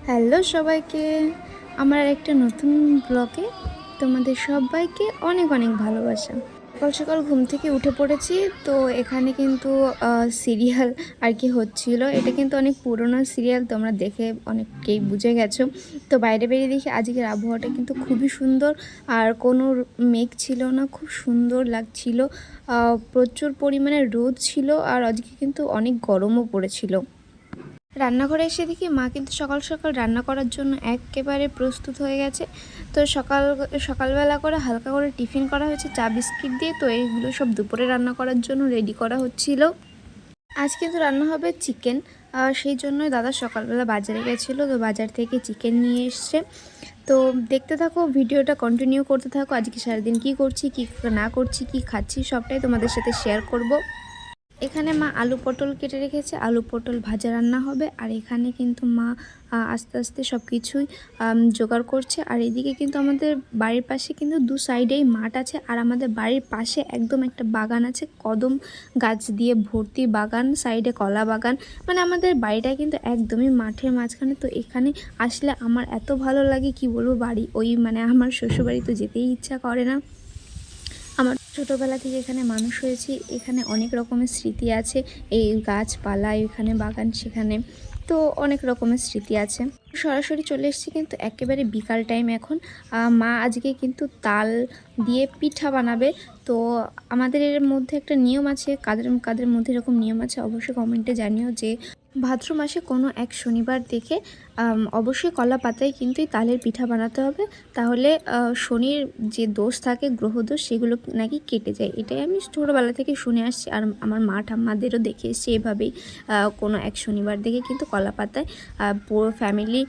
Hello সবাইকে, আমার একটা নতুন ব্লগে তোমাদের সবাইকে অনেক অনেক ভালোবাসা। সকাল সকাল ঘুম থেকে উঠে পড়েছি। তো এখানে কিন্তু সিরিয়াল আর কি হচ্ছিল। এটা কিন্তু অনেক পুরনো সিরিয়াল, তোমরা দেখে অনেককেই বুঝে গেছো। তো বাইরে বেরিয়ে দেখি আজকের আবহাওয়াটা কিন্তু খুবই সুন্দর, আর কোনো মেঘ ছিল না, খুব সুন্দর লাগছিল। প্রচুর পরিমাণে রোদ ছিল, আর আজকে কিন্তু অনেক গরমও পড়েছিল। রান্নাঘরে এসে দেখি মা কিন্তু সকাল সকাল রান্না করার জন্য একেবারে প্রস্তুত হয়ে গেছে। তো সকালবেলা করে হালকা করে টিফিন করা হয়েছে চা বিস্কিট দিয়ে। তো এইগুলো সব দুপুরে রান্না করার জন্য রেডি করা হচ্ছিল। আজ কিন্তু রান্না হবে চিকেন, সেই জন্যই দাদা সকালবেলা বাজারে গেছিলো। তো বাজার থেকে চিকেন নিয়ে এসছে। তো দেখতে থাকো, ভিডিওটা কন্টিনিউ করতে থাকো। আজকে সারাদিন কী করছি, কী না করছি, কী খাচ্ছি, সবটাই তোমাদের সাথে শেয়ার করব। এখানে মা আলু পটল কেটে রেখেছে, আলু পটল ভাজা রান্না হবে। আর এখানে কিন্তু মা আস্তে আস্তে সব কিছুই জোগাড় করছে। আর এদিকে কিন্তু আমাদের বাড়ির পাশে কিন্তু দু সাইডেই মাঠ আছে, আর আমাদের বাড়ির পাশে একদম একটা বাগান আছে, কদম গাছ দিয়ে ভর্তি বাগান, সাইডে কলা বাগান। মানে আমাদের বাড়িটা কিন্তু একদমই মাঠের মাঝখানে। তো এখানে আসলে আমার এত ভালো লাগে, কি বলবো। বাড়ি ওই মানে আমার শ্বশুরবাড়ি তো যেতেই ইচ্ছা করে না। আমার ছোটোবেলা থেকে এখানে মানুষ হয়েছি, এখানে অনেক রকমের স্মৃতি আছে। এই গাছপালা, এখানে বাগান, সেখানে তো অনেক রকমের স্মৃতি আছে। সরাসরি চলে এসেছি কিন্তু একেবারে বিকাল টাইম এখন। মা আজকে কিন্তু তাল দিয়ে পিঠা বানাবে। তো আমাদের এর মধ্যে একটা নিয়ম আছে, কাদের কাদের মধ্যে এরকম নিয়ম আছে অবশ্যই কমেন্টে জানিও, যে ভাদ্র মাসে কোনো এক শনিবার দেখে অবশ্যই কলা পাতায় কিন্তু এই তালের পিঠা বানাতে হবে। তাহলে শনির যে দোষ থাকে, গ্রহদোষ, সেগুলো নাকি কেটে যায়। এটাই আমি ছোটোবেলা থেকে শুনে আসছি, আর আমার মা ঠাম্মাদেরও দেখে এসছি এভাবেই। কোনো এক শনিবার দেখে কিন্তু কলা পাতায় পুরো ফ্যামিলি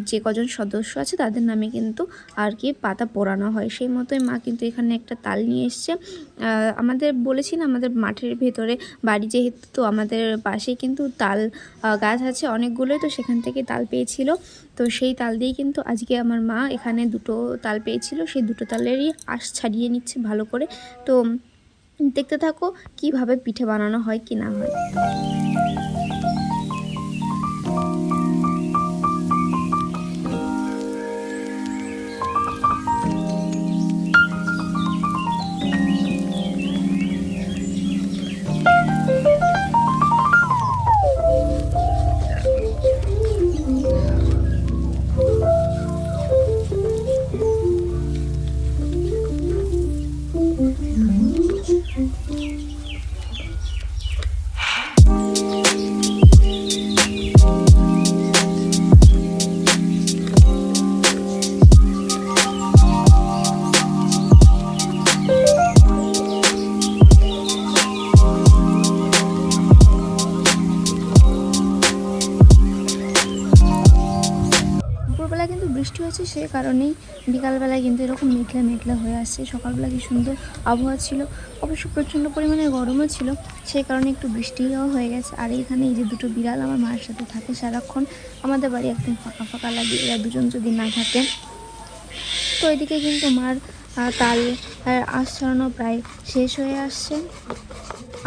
যে কজন সদস্য আছে তাদের নামে কিন্তু আর কি পাতা পোড়ানো হয়। সেই মতোই মা কিন্তু এখানে একটা তাল নিয়ে এসছে। আমাদের বলেছি না, আমাদের মাঠের ভেতরে বাড়ি যেহেতু, তো আমাদের পাশেই কিন্তু তাল গাছ আছে অনেকগুলোই। তো সেখান থেকে তাল পেয়েছিল। তো সেই তাল দিয়েই কিন্তু আজকে আমার মা এখানে দুটো তাল পেয়েছিল, সেই দুটো তালেরই আঁশ ছাড়িয়ে নিচ্ছে ভালো করে। তো দেখতে থাকো কিভাবে পিঠে বানানো হয় কি না হয়। দুপুরবেলা কিন্তু বৃষ্টি হয়েছে, সে কারণেই বিকালবেলায় কিন্তু এরকম মেঘলা মেঘলা হয়ে আসছে। সকালবেলা কি সুন্দর আবহাওয়া ছিল, অবশ্য প্রচণ্ড পরিমাণে গরমও ছিল, সেই কারণে একটু বৃষ্টিও হয়ে গেছে। আর এইখানে এই যে দুটো বিড়াল আমার মার সাথে থাকে সারাক্ষণ। আমাদের বাড়ি একদম ফাঁকা ফাঁকা লাগে এরা দুজন যদি না থাকে। তো এদিকে কিন্তু মার তাল আঁশ ছাড়ানো প্রায় শেষ হয়ে আসছে।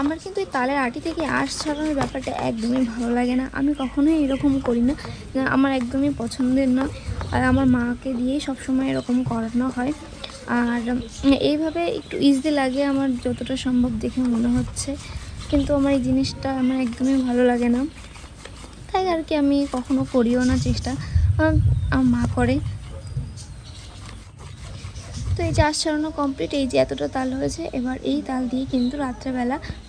আমার কিন্তু এই তালের আটি থেকে আঁশ ছাড়ানোর ব্যাপারটা একদমই ভালো লাগে না। আমি কখনোই এরকম করি না, আমার একদমই পছন্দের নয়। আর আমার মাকে দিয়েই সবসময় এরকম করানো হয়। আর এইভাবে একটু ইজি লাগে আমার যতটা সম্ভব দেখে মনে হচ্ছে, কিন্তু আমার এই জিনিসটা আমার একদমই ভালো লাগে না। তাই আর কি আমি কখনো করিও না চেষ্টা, আমার মা করে। তো এই যে আঁশ ছাড়ানো কমপ্লিট, এই যে এতটা তাল হয়েছে। এবার এই তাল দিয়ে কিন্তু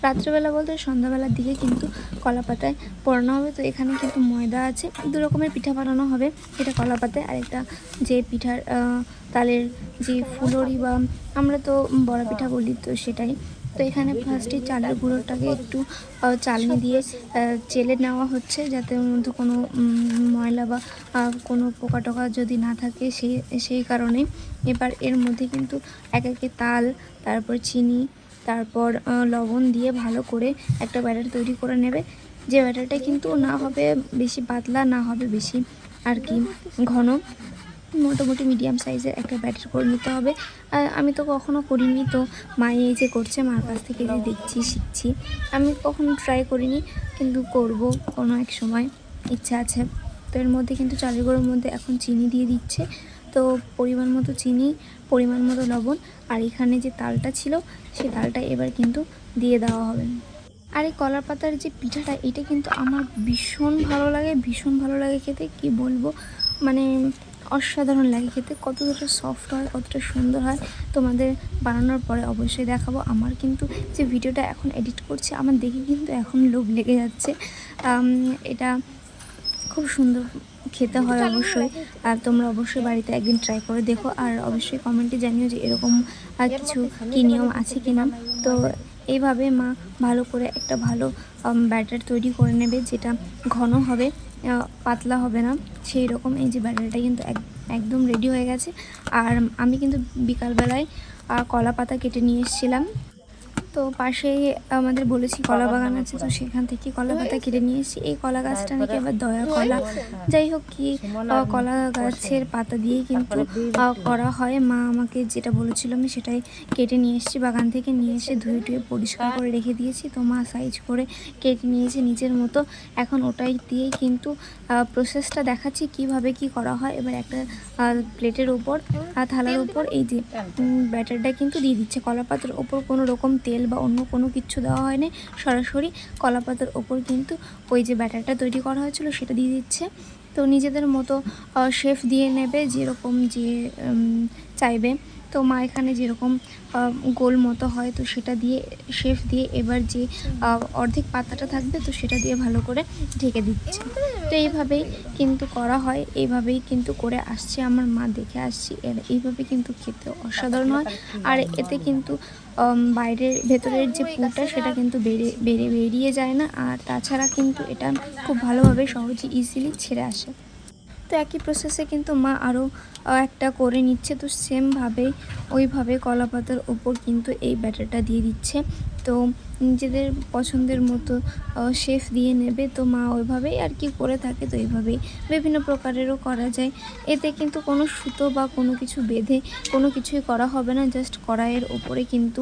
রাত্রেবেলা বলতে সন্ধ্যাবেলার দিকে কিন্তু কলা পাতায় পোড়ানো হবে। তো এখানে কিন্তু ময়দা আছে, দু রকমের পিঠা বানানো হবে, এটা কলা পাতায়, আর একটা যে পিঠার তালের যে ফুলরি বা আমরা তো বড়া পিঠা বলি, তো সেটাই। তো এখানে ফার্স্টে চালের গুঁড়োটাকে একটু চালনি দিয়ে চেলে নেওয়া হচ্ছে, যাতে ওর মধ্যে কোনো ময়লা বা কোনো পোকা টোকা যদি না থাকে, সেই কারণে। এবার এর মধ্যে কিন্তু এক একে তাল, তারপর চিনি, তারপর লবণ দিয়ে ভালো করে একটা ব্যাটার তৈরি করে নেবে। যে ব্যাটারটা কিন্তু না হবে বেশি পাতলা, না হবে বেশি আর কি ঘন, মোটামুটি মিডিয়াম সাইজের একটা ব্যাটার করে নিতে হবে। আমি তো কখনো করিনি, তো মা এই যে করছে, মার কাছ থেকে যে দেখছি শিখছি। আমি কখনো ট্রাই করিনি, কিন্তু করব কোনো এক সময়, ইচ্ছা আছে। তো এর মধ্যে কিন্তু চালের গুঁড়োর মধ্যে এখন চিনি দিয়ে দিচ্ছে। তো পরিমাণ মতো চিনি, পরিমাণ মতো লবণ, আর এখানে যে তালটা ছিল সেই তালটা এবার কিন্তু দিয়ে দেওয়া হবে। আর এই কলার পাতার যে পিঠাটা, এটা কিন্তু আমার ভীষণ ভালো লাগে, ভীষণ ভালো লাগে খেতে, কি বলবো, মানে অসাধারণ লাগে খেতে। কতটা সফট হয়, কতটা সুন্দর হয়, তোমাদের বানানোর পরে অবশ্যই দেখাবো। আমার কিন্তু যে ভিডিওটা এখন এডিট করছি, আমার দেখে কিন্তু এখন লোভ লেগে যাচ্ছে। এটা খুব সুন্দর খেতে হয় অবশ্যই। আর তোমরা অবশ্যই বাড়িতে একদিন ট্রাই করে দেখো, আর অবশ্যই কমেন্টে জানিও যে এরকম কিছু কী নিয়ম আছে কি না। তো এইভাবে মা ভালো করে একটা ভালো ব্যাটার তৈরি করে নেবে, যেটা ঘন হবে, পাতলা হবে না, সেই রকম। এই যে ব্যাটারটা কিন্তু একদম রেডি হয়ে গেছে। আর আমি কিন্তু বিকালবেলায় কলা পাতা কেটে নিয়ে এসেছিলাম। তো পাশেই আমাদের বলেছি কলা বাগান আছে, তো সেখান থেকে কলা পাতা কেটে নিয়ে এসেছি। এই কলা গাছটা নাকি আবার দয়া কলা, যাই হোক, কি কলা গাছের পাতা দিয়ে কিন্তু করা হয়। মা আমাকে যেটা বলেছিল আমি সেটাই কেটে নিয়ে এসেছি, বাগান থেকে নিয়ে এসে ধুয়ে টুয়ে পরিষ্কার করে রেখে দিয়েছি। তো মা সাইজ করে কেটে নিয়েছে নিজের মতো। এখন ওটাই দিয়েই কিন্তু প্রসেসটা দেখাচ্ছি কিভাবে কি করা হয়। এবার একটা প্লেটের ওপর, থালার ওপর এই যে ব্যাটারটা কিন্তু দিয়ে দিচ্ছে। কলা পাতার ওপর কোনো রকম তেল বা অন্য কোনো কিছু দেওয়া হয়নি, সরাসরি কলা পাতার ওপর কিন্তু ওই যে ব্যাটারটা তৈরি করা হয়েছিল সেটা দিয়ে দিচ্ছে। তো নিজেদের মতো শেফ দিয়ে নেবে, যেরকম যে চাইবে। তো মা এখানে যেরকম গোল মতো হয়, তো সেটা দিয়ে শেফ দিয়ে এবার যে অর্ধেক পাতাটা থাকবে, তো সেটা দিয়ে ভালো করে ঢেকে দিচ্ছে। তো এইভাবেই কিন্তু করা হয়, এইভাবেই কিন্তু করে আসছে আমার মা, দেখে আসছি। এইভাবে কিন্তু খেতে অসাধারণ হয়। আর এতে কিন্তু বাইরের ভেতরের যে পুরটা সেটা কিন্তু বেরিয়ে যায় না। আর তাছাড়া কিন্তু এটা খুব ভালোভাবে সহজে ইজিলি ছেড়ে আসে। তো একই প্রসেসে কিন্তু মা আরও একটা করে নিচ্ছে। তো সেমভাবে ওইভাবে কলা পাতার ওপর কিন্তু এই ব্যাটারটা দিয়ে দিচ্ছে। তো নিজেদের পছন্দের মতো শেফ দিয়ে নেবে। তো মা ওইভাবেই আর কি করে থাকে। তো এইভাবেই বিভিন্ন প্রকারেরও করা যায়। এতে কিন্তু কোনো সুতো বা কোনো কিছু বেঁধে কোনো কিছুই করা হবে না। জাস্ট কড়াইয়ের ওপরে কিন্তু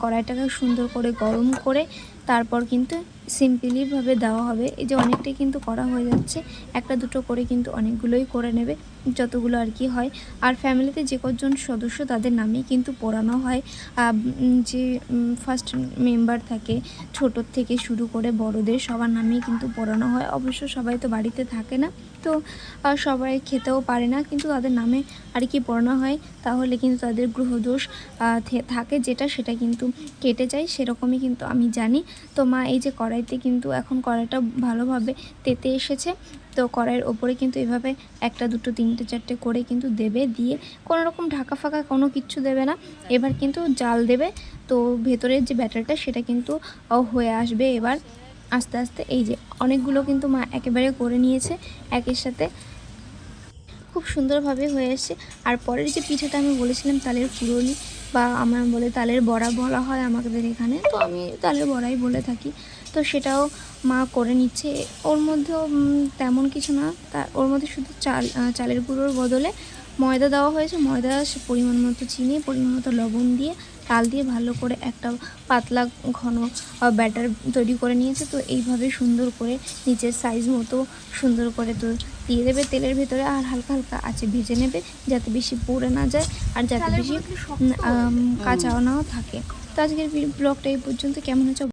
কড়াইটাকে সুন্দর করে গরম করে তারপর কিন্তু সিম্পলিভাবে দেওয়া হবে। এই যে অনেকটাই কিন্তু করা হয়ে যাচ্ছে, একটা দুটো করে কিন্তু অনেকগুলোই করে নেবে, যতগুলো আর কি হয়। আর ফ্যামিলিতে যে কজন সদস্য তাদের নামেই কিন্তু পড়ানো হয়। যে ফার্স্ট মেম্বার থাকে, ছোটোর থেকে শুরু করে বড়দের সবার নামেই কিন্তু পড়ানো হয়। অবশ্য সবাই তো বাড়িতে থাকে না, তো সবাই খেতেও পারে না, কিন্তু তাদের নামে আর কি পড়ানো হয়। তাহলে কিন্তু তাদের গ্রহদোষ থাকে যেটা, সেটা কিন্তু কেটে যায়, সেরকমই কিন্তু আমি জানি। তো মা এই যে কড়াইতে কিন্তু এখন কড়াইটা ভালোভাবে তেতে এসেছে। তো কড়াইয়ের ওপরে কিন্তু এভাবে একটা দুটো তিনটে চারটে করে কিন্তু দেবে, দিয়ে কোনো রকম ঢাকা ফাঁকা কোনো কিচ্ছু দেবে না। এবার কিন্তু জাল দেবে। তো ভেতরের যে ব্যাটারটা সেটা কিন্তু হয়ে আসবে এবার আস্তে আস্তে। এই যে অনেকগুলো কিন্তু মা একেবারে করে নিয়েছে একের সাথে, খুব সুন্দরভাবে হয়ে এসছে। আর পরের যে পিঠাটা আমি বলেছিলাম তালের কুড়ুনি, বা আমার বলে তালের বড়া বলা হয় আমাদের এখানে, তো আমি তালের বড়াই বলে থাকি। তো সেটাও মা করে নিচ্ছে। ওর মধ্যেও তেমন কিছু না, ওর মধ্যে শুধু চালের গুঁড়োর বদলে ময়দা দেওয়া হয়েছে। ময়দা, পরিমাণ মতো চিনি, পরিমাণ মতো লবণ দিয়ে তাল দিয়ে ভালো করে একটা পাতলা ঘন ব্যাটার তৈরি করে নিয়েছে। তো এইভাবে সুন্দর করে নিচের সাইজ মতো সুন্দর করে তো দিয়ে দেবে তেলের ভেতরে, আর হালকা হালকা আঁচে ভেজে নেবে, যাতে বেশি পুড়ে না যায় আর যাতে বেশি কাঁচাও নাও থাকে। তো আজকের ব্লগটা এই পর্যন্ত। কেমন হচ্ছে